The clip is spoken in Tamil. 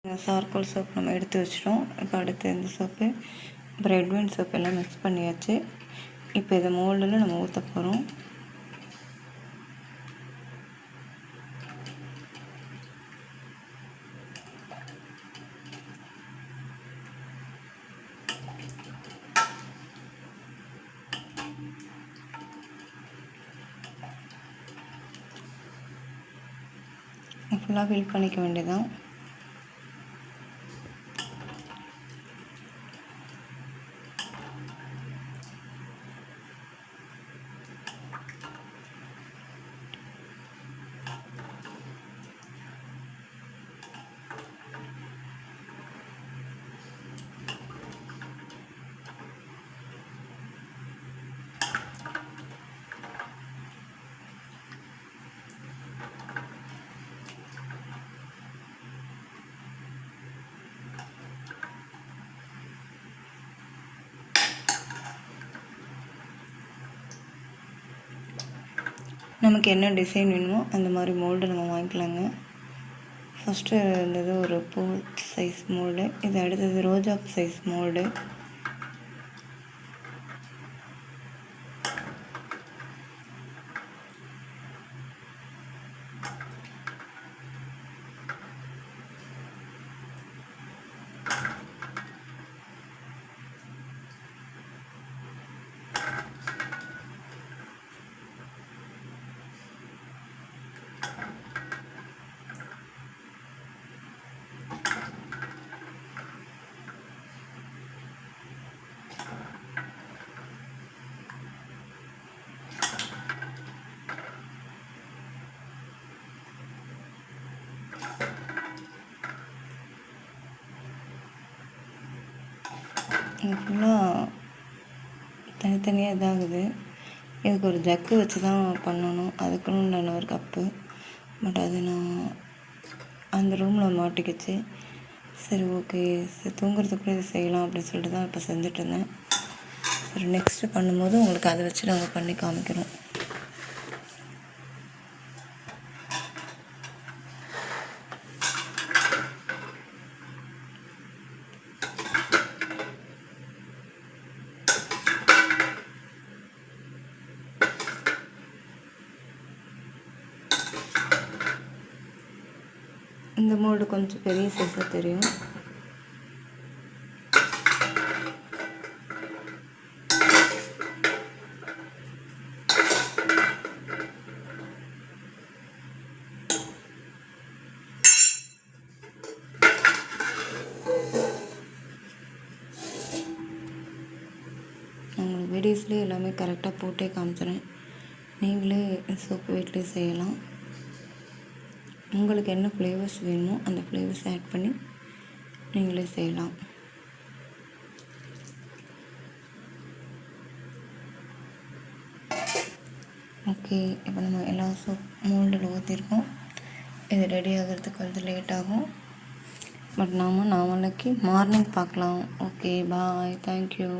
சார்கோல் சோப் நம்ம எடுத்து வச்சிட்டோம். இப்போ அடுத்து இந்த சோப்பு அப்புறம் ரெட் ஒயின் சோப் எல்லாம் மிக்ஸ் பண்ணியாச்சு. இப்போ இதை மோல்டில் நம்ம ஊற்ற போகிறோம். ஃபுல்லாக ஃபில் பண்ணிக்க வேண்டியதான். நமக்கு என்ன டிசைன் வேணுமோ அந்த மாதிரி மோல்டு நம்ம வாங்கிக்கலாங்க. ஃபஸ்ட்டு இருந்தது ஒரு பூ சைஸ் மோல்டு, இது அடுத்தது ரோஜா சைஸ் மோல்டு. இது ஃபுல்லாக தனித்தனியாக இதாகுது. இதுக்கு ஒரு ஜக்கு வச்சு தான் பண்ணணும். அதுக்குன்னு உண்டான ஒரு கப்பு, பட் அது நான் அந்த ரூமில் மாட்டிக்கிச்சு. சரி ஓகே, சரி தூங்குறதுக்குள்ளே இது செய்யலாம் அப்படின்னு சொல்லிட்டு தான் இப்போ செஞ்சிட்ருந்தேன். சரி நெக்ஸ்ட்டு பண்ணும்போது உங்களுக்கு அதை வச்சு நாங்கள் பண்ணி காமிக்கிறோம். இந்த மோல்டு கொஞ்சம் பெரிய சைஸாக தெரியும். நான் உங்களுக்கு வீடியோஸ்லேயே எல்லாமே கரெக்டாக போட்டே காமிச்சிடுறேன். நீங்களே சோப்பு வீட்டிலே செய்யலாம். உங்களுக்கு என்ன ஃப்ளேவர்ஸ் வேணுமோ அந்த ஃப்ளேவர்ஸ் ஆட் பண்ணி நீங்களே செய்யலாம். ஓகே, இப்போ நம்ம எல்லா சோப் மோல்டில் ஊற்றிருக்கோம். இது ரெடி ஆகிறதுக்கு கொஞ்சம் லேட் ஆகும், பட் நாளைக்கு மார்னிங் பார்க்கலாம். ஓகே, பாய், தேங்க்யூ.